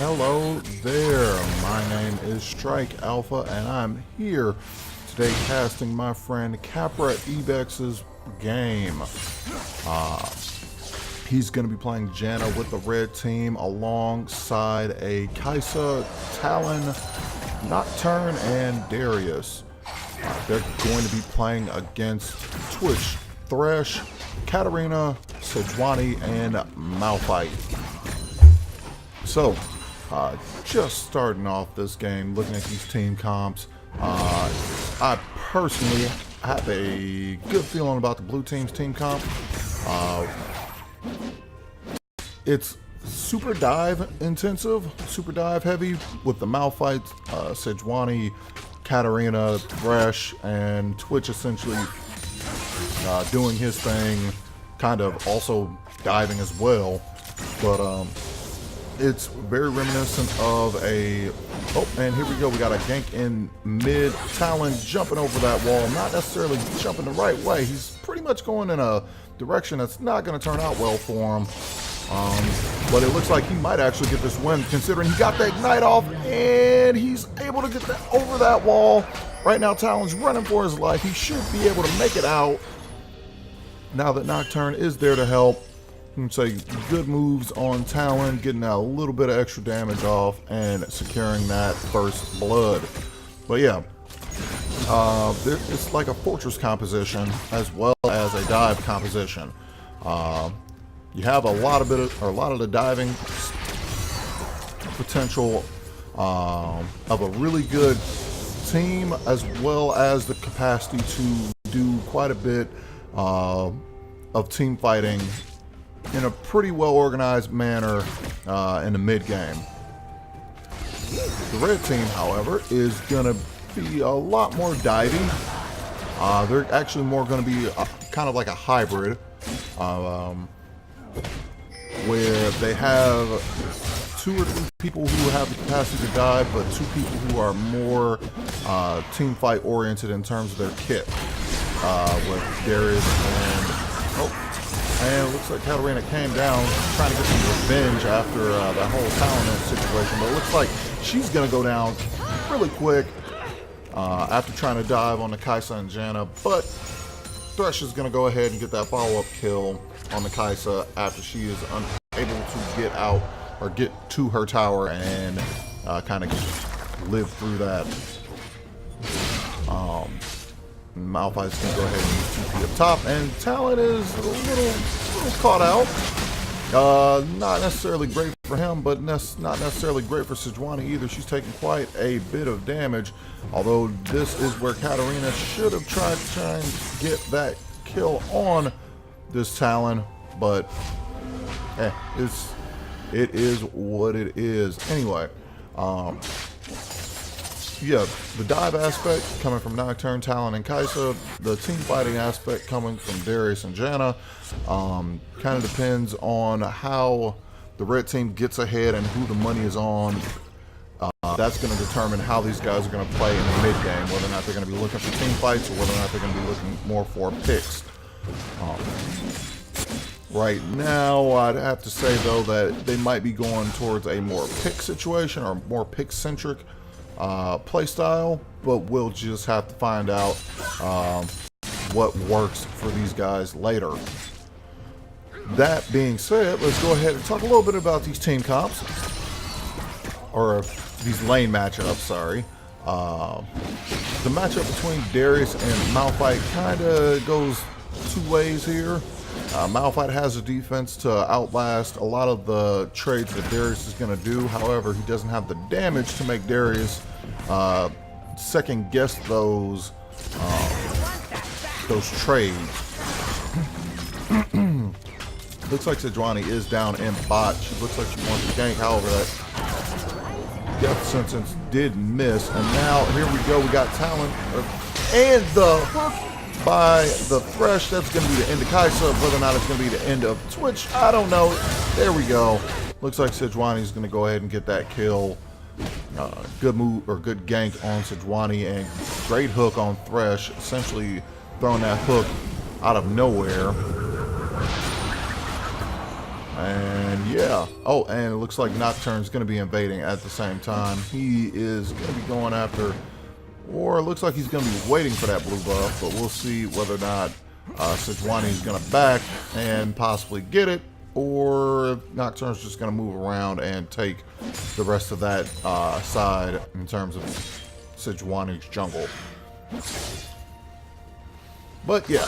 Hello there, my name is Strike Alpha and I'm here today casting my friend Capra Ibex's game. He's going to be playing Janna with the red team alongside a Kaisa, Talon, Nocturne, and Darius. They're going to be playing against Twitch, Thresh, Katarina, Sejuani, and Malphite. So, just starting off this game, looking at these team comps, I personally have a good feeling about the blue team's team comp. It's super dive intensive, super dive heavy with the Malphite, Sejuani, Katarina, Thresh, and Twitch essentially doing his thing, kind of also diving as well. But it's very reminiscent of a... Oh, and here we go. We got a gank in mid. Talon jumping over that wall. Not necessarily jumping the right way. He's pretty much going in a direction that's not going to turn out well for him. But it looks like he might actually get this win, considering he got that ignite off, and he's able to get that over that wall. Right now, Talon's running for his life. He should be able to make it out. Now that Nocturne is there to help, you can say good moves on Talon, getting out a little bit of extra damage off and securing that first blood. But yeah, it's like a fortress composition as well as a dive composition. You have a lot of the diving potential of a really good team, as well as the capacity to do quite a bit of team fighting in a pretty well organized manner in the mid game. The red team, however, is going to be a lot more diving. They're actually more going to be kind of like a hybrid, where they have 2 or 3 people who have the capacity to dive, but 2 people who are more team fight oriented in terms of their kit, with Darius and it looks like Katarina came down trying to get some revenge after that whole Talon situation, but it looks like she's going to go down really quick after trying to dive on the Kaisa and Janna, but Thresh is going to go ahead and get that follow-up kill on the Kaisa after she is unable to get out or get to her tower and kind of live through that. Malphite's going to go ahead and use TP up top, and Talon is a little caught out. Not necessarily great for him, but not necessarily great for Sejuani either. She's taking quite a bit of damage, although this is where Katarina should have tried to try and get that kill on this Talon, but it is what it is. Anyway, yeah, the dive aspect coming from Nocturne, Talon, and Kaisa. The team fighting aspect coming from Darius and Janna. Kind of depends on how the red team gets ahead and who the money is on. That's going to determine how these guys are going to play in the mid game, whether or not they're going to be looking for team fights or whether or not they're going to be looking more for picks. Right now, I'd have to say though that they might be going towards a more pick situation or more pick-centric play style, but we'll just have to find out what works for these guys later. That being said, let's go ahead and talk a little bit about these team comps, or these lane matchups, sorry. The matchup between Darius and Malphite kind of goes 2 ways here. Malphite has a defense to outlast a lot of the trades that Darius is going to do. However, he doesn't have the damage to make Darius second guess those trades. Looks like Sejuani is down in bot. She looks like she wants to gank. However, that death sentence did miss. And now here we go. We got Talon and the hook by the Thresh. That's going to be the end of Kaisa. Whether or not it's going to be the end of Twitch, I don't know. There we go. Looks like Sejuani is going to go ahead and get that kill. Good move, or good gank on Sejuani, and great hook on Thresh, essentially throwing that hook out of nowhere. And yeah. Oh, and it looks like Nocturne's going to be invading at the same time. He is going to be going after, or it looks like he's going to be waiting for that blue buff, but we'll see whether or not Sejuani is going to back and possibly get it, or if Nocturne's just going to move around and take the rest of that side in terms of Sejuani's jungle. But yeah,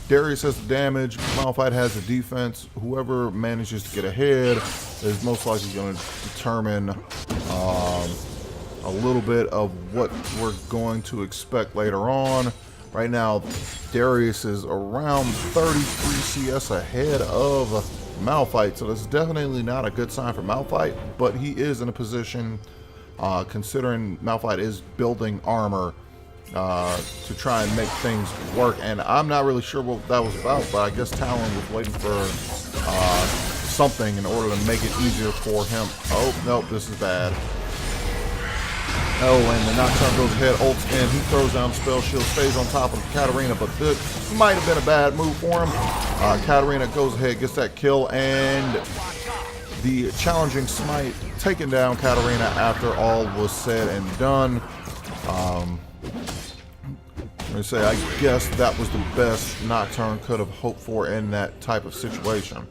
Darius has the damage, Malphite has the defense. Whoever manages to get ahead is most likely going to determine a little bit of what we're going to expect later on. Right now, Darius is around 33 CS ahead of Malphite, so that's definitely not a good sign for Malphite, but he is in a position, considering Malphite is building armor, to try and make things work. And I'm not really sure what that was about, but I guess Talon was waiting for something in order to make it easier for him. Oh, nope, this is bad. Oh, and the Nocturne goes ahead, ults in, he throws down Spell Shield, stays on top of Katarina, but this might have been a bad move for him. Katarina goes ahead, gets that kill, and the challenging smite taking down Katarina after all was said and done. I'm going to say, I guess that was the best Nocturne could have hoped for in that type of situation.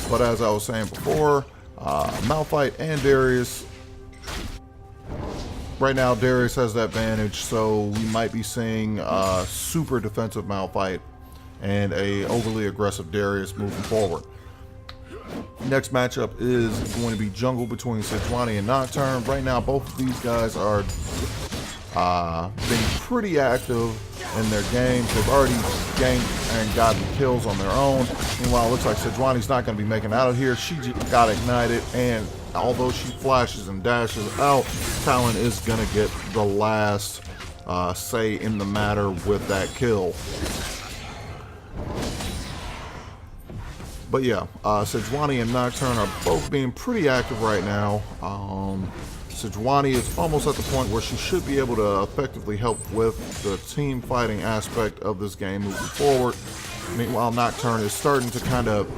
But as I was saying before, Malphite and Darius, right now Darius has that advantage, so we might be seeing super defensive Malphite and a overly aggressive Darius moving forward. Next matchup is going to be jungle between Sejuani and Nocturne. Right now, both of these guys are being pretty active in their games. They've already ganked and gotten kills on their own. Meanwhile, it looks like Sejuani's not going to be making out of here. She just got ignited, and although she flashes and dashes out, Talon is going to get the last say in the matter with that kill. But yeah, Sejuani and Nocturne are both being pretty active right now. Sejuani is almost at the point where she should be able to effectively help with the team fighting aspect of this game moving forward. Meanwhile, Nocturne is starting to kind of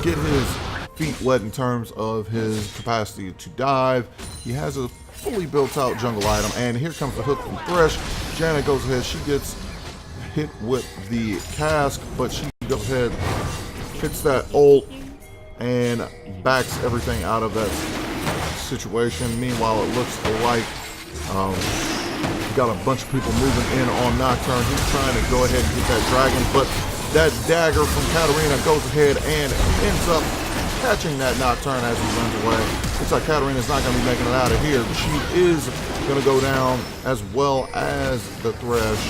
get his feet wet in terms of his capacity to dive. He has a fully built out jungle item, and here comes the hook from Thresh. Janna goes ahead, she gets hit with the cask, but she goes ahead, hits that ult, and backs everything out of that situation. Meanwhile, it looks like got a bunch of people moving in on Nocturne. He's trying to go ahead and get that dragon, but that dagger from Katarina goes ahead and ends up catching that Nocturne as he runs away. Looks like Katarina's not going to be making it out of here. She is going to go down, as well as the Thresh.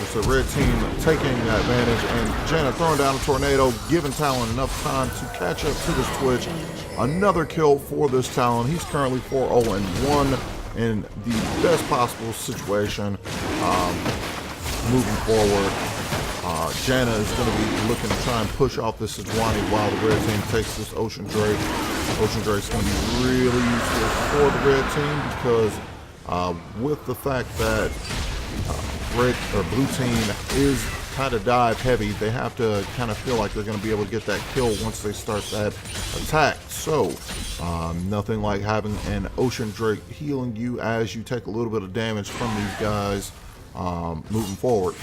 It's the red team taking that advantage, and Janna throwing down a tornado, giving Talon enough time to catch up to this Twitch. Another kill for this Talon. He's currently 4-0-1 in the best possible situation. Moving forward, Janna is going to be looking to try and push off this Sejuani while the red team takes this Ocean Drake. Ocean Drake's going to be really useful for the red team because with the fact that blue team is kind of dive heavy, they have to kind of feel like they're going to be able to get that kill once they start that attack. So nothing like having an Ocean Drake healing you as you take a little bit of damage from these guys moving forward.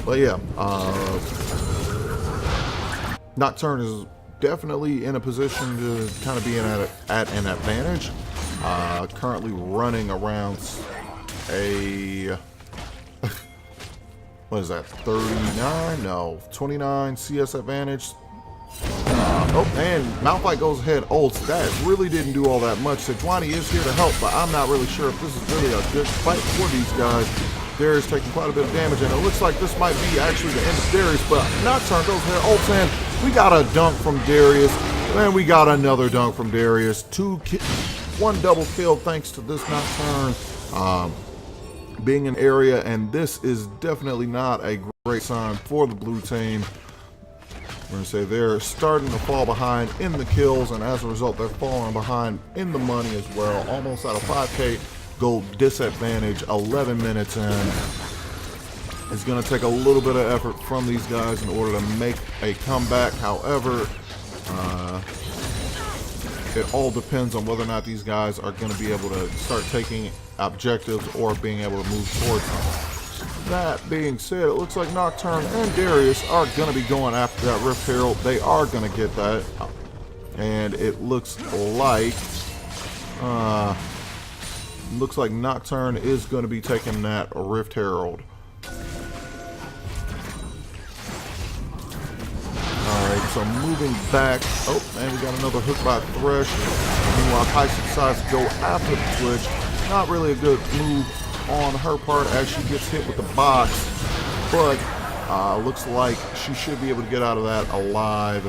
But yeah, Nocturne is definitely in a position to kind of be at an advantage. Currently running around a what is that, 39? No, 29 CS advantage. Oh, and Malphite goes ahead, ults. That really didn't do all that much. Sejuani is here to help, but I'm not really sure if this is really a good fight for these guys. Darius taking quite a bit of damage, and it looks like this might be actually the end of Darius, but Nocturne goes ahead, ults in. We got a dunk from Darius, and we got another dunk from Darius. One double kill thanks to this Nocturne being in area, and this is definitely not a great sign for the blue team. We're going to say they're starting to fall behind in the kills, and as a result, they're falling behind in the money as well. Almost at a 5K gold disadvantage, 11 minutes in. It's going to take a little bit of effort from these guys in order to make a comeback. However, it all depends on whether or not these guys are going to be able to start taking objectives or being able to move towards them. That being said, it looks like Nocturne and Darius are going to be going after that Rift Herald. They are going to get that. And it looks like Nocturne is going to be taking that Rift Herald. Alright, so moving back. Oh, and we got another hook by Thresh. Meanwhile, Kaisa decides to go after the Twitch. Not really a good move on her part as she gets hit with the box. But looks like she should be able to get out of that alive.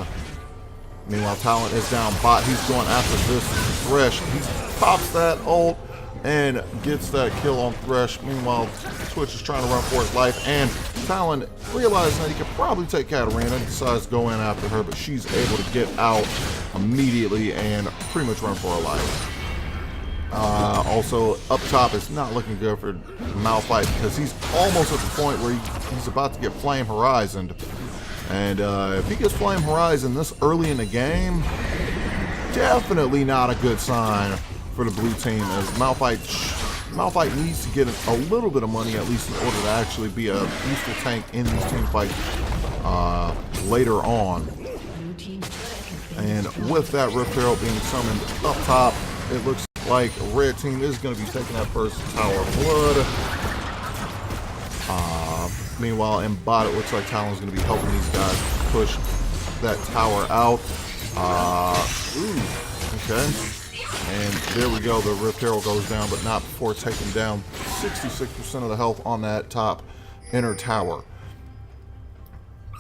Meanwhile, Talon is down bot. He's going after this Thresh. He pops that ult and gets that kill on Thresh. Meanwhile, Twitch is trying to run for his life, and Talon, realizing that he could probably take Katarina, decides to go in after her, but she's able to get out immediately and pretty much run for her life. Also, up top, it's not looking good for Malphite because he's almost at the point where he's about to get Flame Horizoned. And if he gets Flame Horizon this early in the game, definitely not a good sign for the blue team, as Malphite needs to get a little bit of money at least in order to actually be a useful tank in these team fights later on. And with that Rift Herald being summoned up top, it looks like red team is going to be taking that first Tower of Blood. Meanwhile, in bot, it looks like Talon's going to be helping these guys push that tower out. Okay. And there we go. The Rift Herald goes down, but not before taking down 66% of the health on that top inner tower.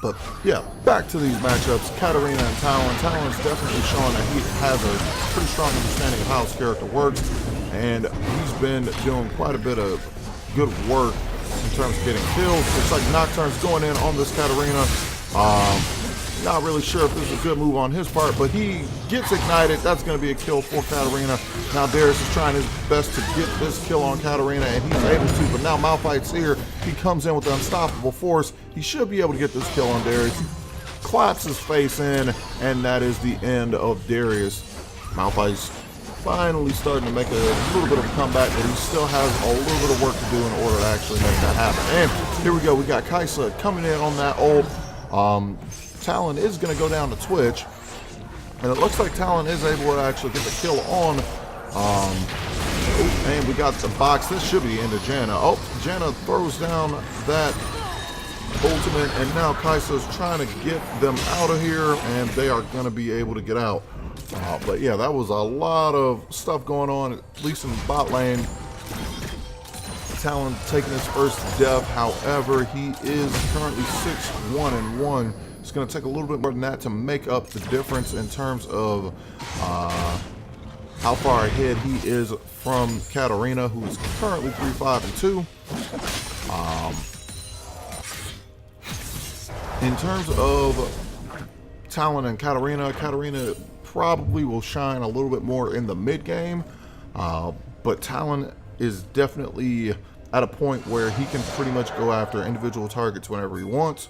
But yeah, back to these matchups. Katarina and Talon. Talon's definitely showing that he has a pretty strong understanding of how his character works, and he's been doing quite a bit of good work in terms of getting kills. Looks like Nocturne's going in on this Katarina. Not really sure if this is a good move on his part, but he gets ignited. That's going to be a kill for Katarina. Now Darius is trying his best to get this kill on Katarina, and he's able to, but now Malphite's here. He comes in with the unstoppable force. He should be able to get this kill on Darius. He claps his face in, and that is the end of Darius. Malphite's finally starting to make a little bit of a comeback, but he still has a little bit of work to do in order to actually make that happen. And here we go. We got Kaisa coming in on that ult. Talon is going to go down to Twitch, and it looks like Talon is able to actually get the kill on. And we got the box. This should be the end of Janna. Oh, Janna throws down that ultimate, and now Kaisa is trying to get them out of here, and they are going to be able to get out. But yeah, that was a lot of stuff going on, at least in the bot lane. Talon taking his first death. However, he is currently 6-1-1. It's going to take a little bit more than that to make up the difference in terms of how far ahead he is from Katarina, who is currently 3-5-2. In terms of Talon and Katarina, Katarina probably will shine a little bit more in the mid game, but Talon is definitely at a point where he can pretty much go after individual targets whenever he wants.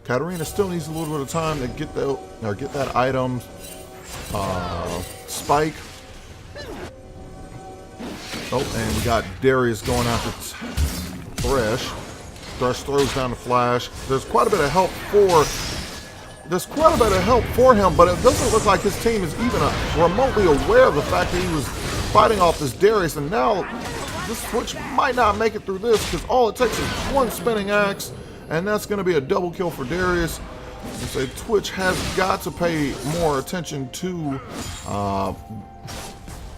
Katarina still needs a little bit of time to get that item spike. Oh, and we got Darius going after Thresh. Thresh throws down the flash. There's quite a bit of help for him, but it doesn't look like his team is even remotely aware of the fact that he was fighting off this Darius, and now this Twitch might not make it through this because all it takes is one spinning axe, and that's going to be a double kill for Darius. And so Twitch has got to pay more attention to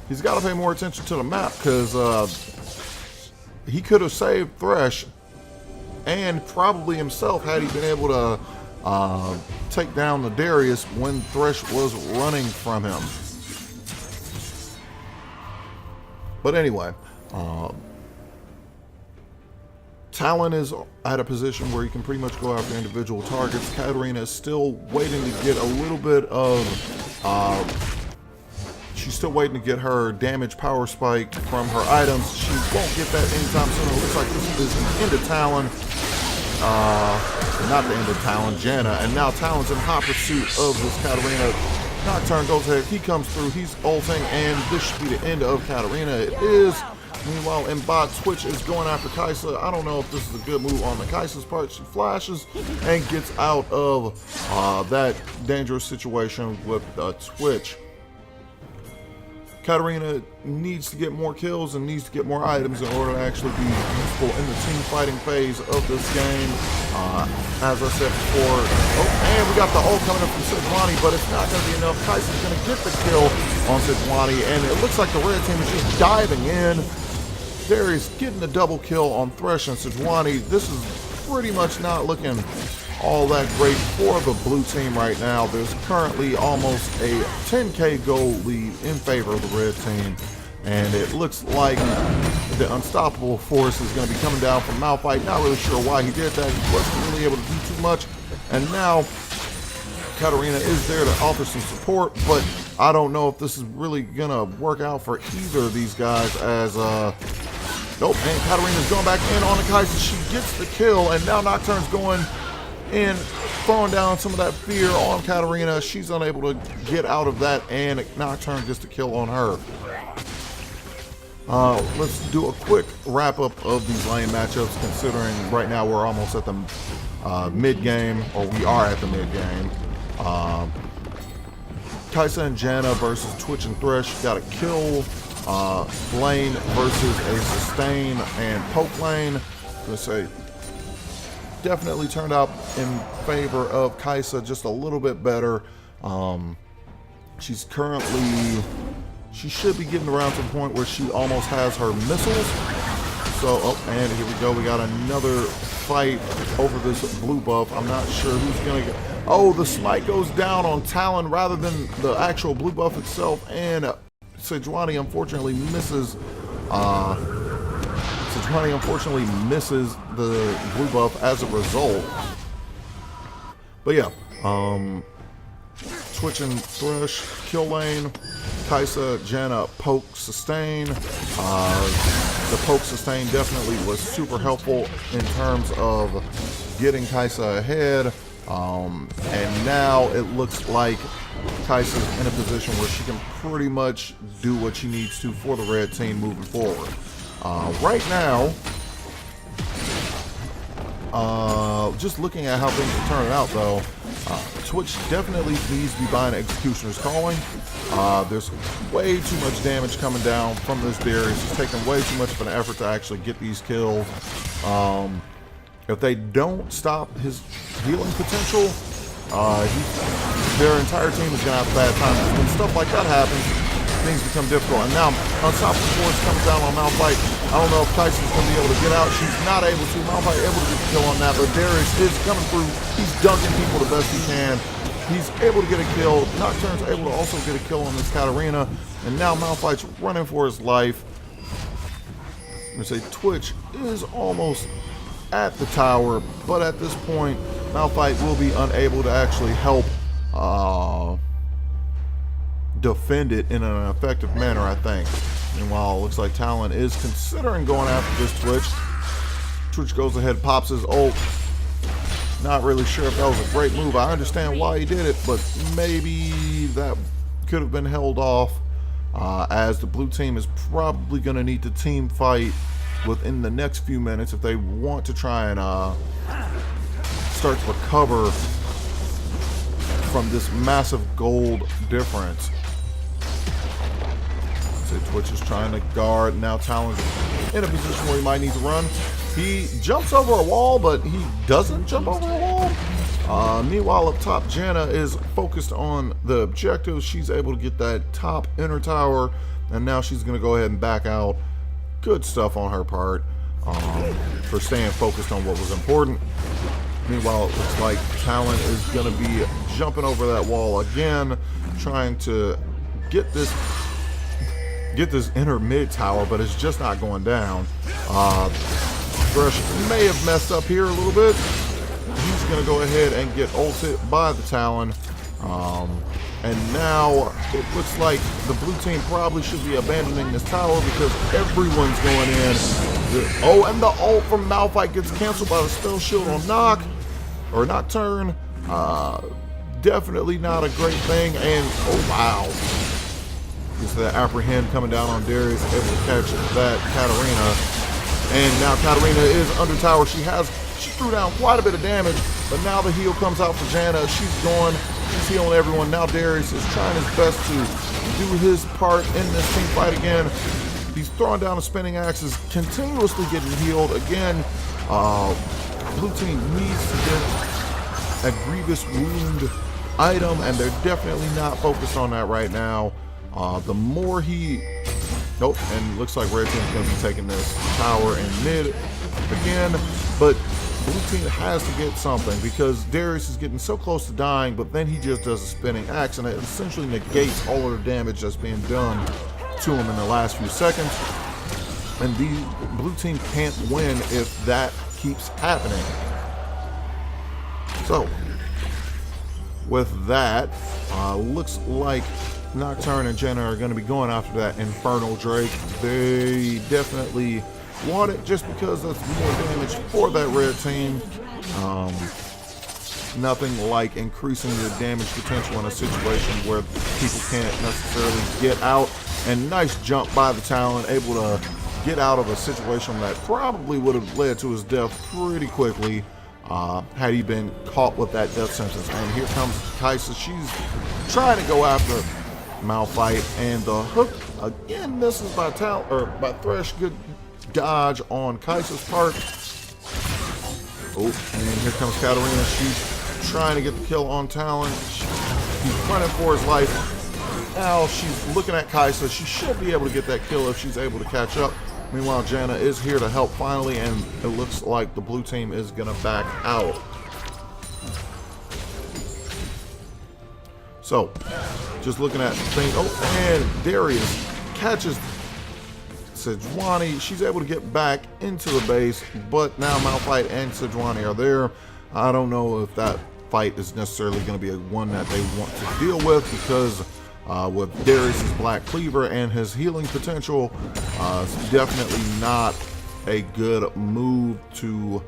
he's got to pay more attention to the map, because he could have saved Thresh and probably himself had he been able to take down the Darius when Thresh was running from him. But anyway, Talon is at a position where he can pretty much go after individual targets. Katarina is still waiting to get a little bit of she's still waiting to get her damage power spike from her items. She won't get that anytime soon. It looks like this is an end of Talon. not the end of Talon, Janna, and now Talon's in hot pursuit of this Katarina. Nocturne goes ahead, he comes through, he's ulting, and this should be the end of Katarina. It is. Meanwhile, in bot, Twitch is going after Kai'Sa. I don't know if this is a good move on the Kai'Sa's part. She flashes and gets out of that dangerous situation with Twitch. Katarina needs to get more kills and needs to get more items in order to actually be useful in the team fighting phase of this game. As I said before, and we got the ult coming up from Sejuani, but it's not going to be enough. Kai'Sa's going to get the kill on Sejuani, and it looks like the red team is just diving in. Darius getting the double kill on Thresh and Sejuani. This is pretty much not looking all that great for the blue team right now. There's currently almost a 10k gold lead in favor of the red team, and it looks like the unstoppable force is going to be coming down from Malphite. Not really sure why he did that. He wasn't really able to do too much, and now Katarina is there to offer some support, but I don't know if this is really going to work out for either of these guys as nope, and Katarina's going back in on the Kai'Sa. She gets the kill, and now Nocturne's going in, throwing down some of that fear on Katarina. She's unable to get out of that, and Nocturne gets the kill on her. Let's do a quick wrap-up of these lane matchups, considering right now we're almost at the mid-game, or we are at the mid-game. Kai'Sa and Janna versus Twitch and Thresh. Got a kill lane versus a sustain and poke lane. Let's say definitely turned out in favor of Kai'Sa just a little bit better. She's currently, she should be getting around to the point where she almost has her missiles. So, oh, and here we go. We got another fight over this blue buff. I'm not sure who's gonna get. Oh, the smite goes down on Talon rather than the actual blue buff itself, and Sejuani unfortunately misses. Sejuani unfortunately misses the blue buff as a result. But yeah, Twitch and Thresh, kill lane. Kai'Sa, Janna, poke, sustain. The poke sustain definitely was super helpful in terms of getting Kai'Sa ahead. And now it looks like Kai'Sa's in a position where she can pretty much do what she needs to for the red team moving forward. Right now, just looking at how things are turning out though, Twitch definitely needs to be buying Executioner's Calling. There's way too much damage coming down from this Darius. It's taking way too much of an effort to actually get these kills. If they don't stop his healing potential, their entire team is going to have a bad time. When stuff like that happens, things become difficult. And now, Unstoppable Force comes down on Malphite. I don't know if Kai'Sa's going to be able to get out. She's not able to. Malphite able to get the kill on that, but Darius is coming through. He's dunking people the best he can. He's able to get a kill. Nocturne's able to also get a kill on this Katarina. And now Malphite's running for his life. I'm going to say Twitch is almost at the tower, but at this point, Malphite will be unable to actually help defend it in an effective manner, I think. Meanwhile, it looks like Talon is considering going after this Twitch. Twitch goes ahead, pops his ult. Not really sure if that was a great move. I understand why he did it, but maybe that could have been held off, as the blue team is probably going to need to team fight within the next few minutes if they want to try and start to recover from this massive gold difference. So Twitch is trying to guard. Now Talon's in a position where he might need to run. He jumps over a wall, but he doesn't jump over a wall. Meanwhile, up top, Janna is focused on the objectives. She's able to get that top inner tower, and now she's going to go ahead and back out. Good stuff on her part for staying focused on what was important. Meanwhile, it looks like Talon is going to be jumping over that wall again, trying to get this inner mid tower, but it's just not going down. Thresh may have messed up here a little bit. He's going to go ahead and get ulted by the Talon. And now it looks like the blue team probably should be abandoning this tower because everyone's going in Oh, and the ult from Malphite gets canceled by the spell shield on Nocturne. Definitely not a great thing. And oh wow, gets that apprehend coming down on Darius, able to catch that Katarina. And now Katarina is under tower. She threw down quite a bit of damage, but now the heal comes out for Janna. She's gone. She's healing everyone. Now Darius is trying his best to do his part in this team fight again. He's throwing down the spinning axes, continuously getting healed. Again, blue team needs to get a grievous wound item, and they're definitely not focused on that right now. The more he... Nope, and looks like red team's going to be taking this tower in mid again, but blue team has to get something because Darius is getting so close to dying, but then he just does a spinning axe, and it essentially negates all of the damage that's being done to him in the last few seconds. And the blue team can't win if that keeps happening. So, with that, looks like Nocturne and Jenna are going to be going after that Infernal Drake. They definitely want it just because that's more damage for that red team. Nothing like increasing your damage potential in a situation where people can't necessarily get out. And nice jump by the Talon, able to get out of a situation that probably would have led to his death pretty quickly had he been caught with that death sentence. And here comes Kai'Sa. She's trying to go after Malphite, and the hook again misses by Thresh. Good dodge on Kai'Sa's part. Oh, and here comes Katarina. She's trying to get the kill on Talon. He's running for his life. Now she's looking at Kai'Sa. She should be able to get that kill if she's able to catch up. Meanwhile, Janna is here to help finally, and it looks like the blue team is going to back out. So, just looking at things. Oh, and Darius catches Sejuani. She's able to get back into the base, but now Malphite and Sejuani are there. I don't know if that fight is necessarily going to be one that they want to deal with, because with Darius's Black Cleaver and his healing potential, it's definitely not a good move to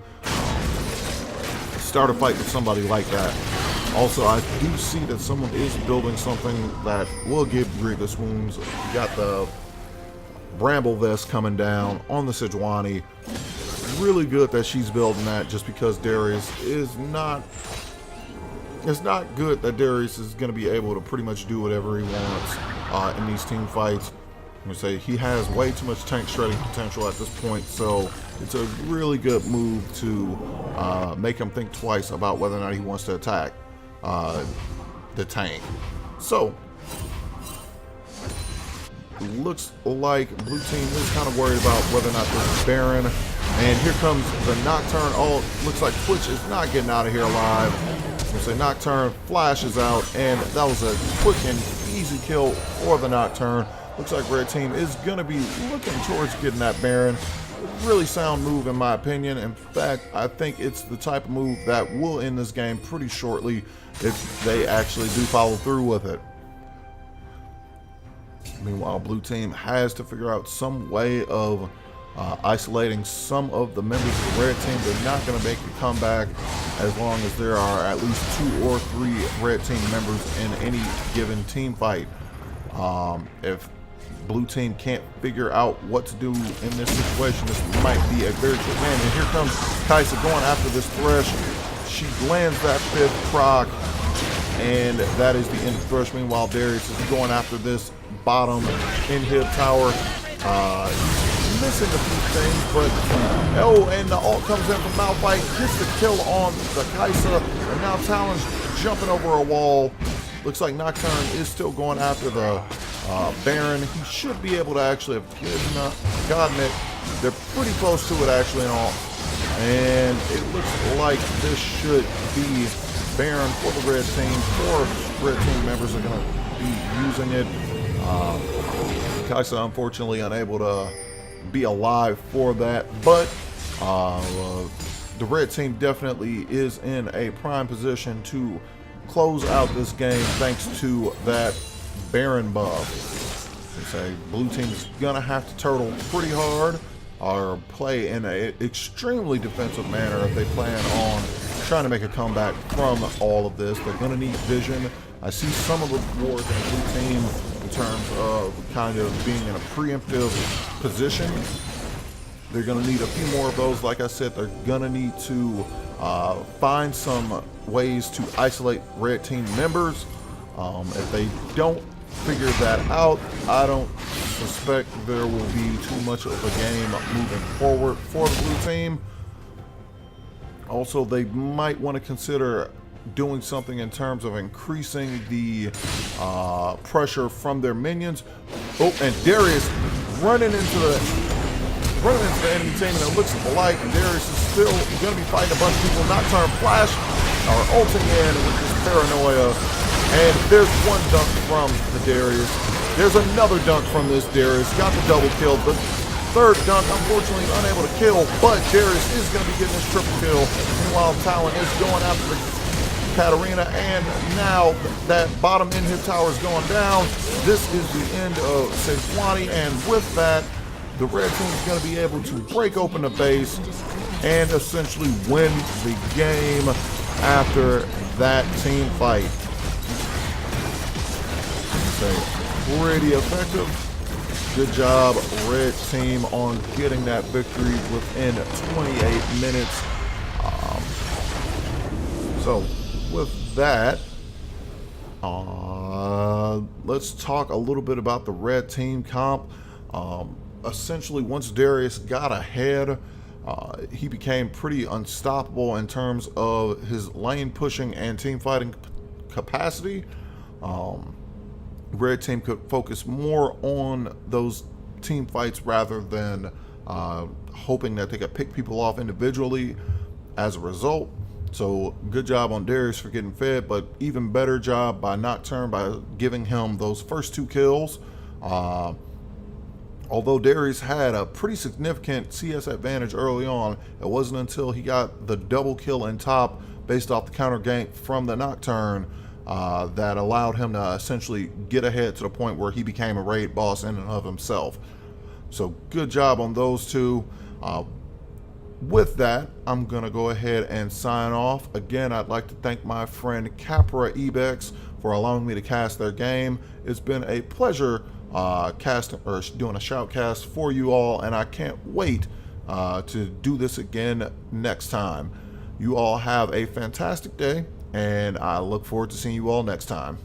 start a fight with somebody like that. Also, I do see that someone is building something that will give grievous wounds. You got the Bramble Vest coming down on the Sejuani. Really good that she's building that, just because Darius is not... It's not good that Darius is going to be able to pretty much do whatever he wants in these team fights. I'm going to say he has way too much tank shredding potential at this point, so it's a really good move to make him think twice about whether or not he wants to attack the tank. So, looks like blue team is kind of worried about whether or not this is Baron. And here comes the Nocturne. Oh, looks like Twitch is not getting out of here alive. So Nocturne flashes out, and that was a quick and easy kill for the Nocturne. Looks like red team is going to be looking towards getting that Baron. Really sound move in my opinion. In fact, I think it's the type of move that will end this game pretty shortly if they actually do follow through with it. Meanwhile, blue team has to figure out some way of isolating some of the members of the red team. They're not going to make a comeback as long as there are at least 2 or 3 red team members in any given team fight. If blue team can't figure out what to do in this situation, this might be a very good win. And here comes Kai'Sa going after this Thresh. She lands that 5th proc, and that is the end of Thresh. Meanwhile, Darius is going after this bottom inhib tower. He's missing a few things, but oh, and the ult comes in from Malphite, gets the kill on the Kai'Sa, and now Talon's jumping over a wall. Looks like Nocturne is still going after the Baron. He should be able to actually have gotten it. They're pretty close to it actually and all. And it looks like this should be Baron for the red team. 4 red team members are going to be using it. Kai'Sa unfortunately unable to be alive for that, but the red team definitely is in a prime position to close out this game thanks to that Baron buff. Say blue team is gonna have to turtle pretty hard or play in an extremely defensive manner if they plan on trying to make a comeback from all of this. They're going to need vision. I see some of the wars in the blue team in terms of kind of being in a preemptive position. They're going to need a few more of those. Like I said, they're going to need to find some ways to isolate red team members. If they don't figure that out, I don't suspect there will be too much of a game moving forward for the blue team. Also, they might want to consider doing something in terms of increasing the pressure from their minions. Oh, and Darius running into the enemy team, and it looks like Darius is still going to be fighting a bunch of people. Nocturne Flash are ulting in with this paranoia, and there's one dunk from the Darius. There's another dunk from this Darius. Got the double kill. The third dunk, unfortunately, unable to kill, but Darius is going to be getting his triple kill. Meanwhile, Talon is going after the Katarina, and now that bottom inhib tower is going down. This is the end of Sejuani, and with that, the red team is going to be able to break open the base and essentially win the game after that team fight. Pretty effective. Good job, red team, on getting that victory within 28 minutes. So with that, let's talk a little bit about the red team comp. Essentially, once Darius got ahead, he became pretty unstoppable in terms of his lane pushing and team fighting capacity. Red team could focus more on those team fights rather than hoping that they could pick people off individually as a result. So good job on Darius for getting fed, but even better job by Nocturne by giving him those first 2 kills. Although Darius had a pretty significant CS advantage early on, it wasn't until he got the double kill in top based off the counter gank from the Nocturne that allowed him to essentially get ahead to the point where he became a raid boss in and of himself. So good job on those two. With that, I'm going to go ahead and sign off. Again, I'd like to thank my friend Capra Ibex for allowing me to cast their game. It's been a pleasure doing a shoutcast for you all, and I can't wait to do this again next time. You all have a fantastic day, and I look forward to seeing you all next time.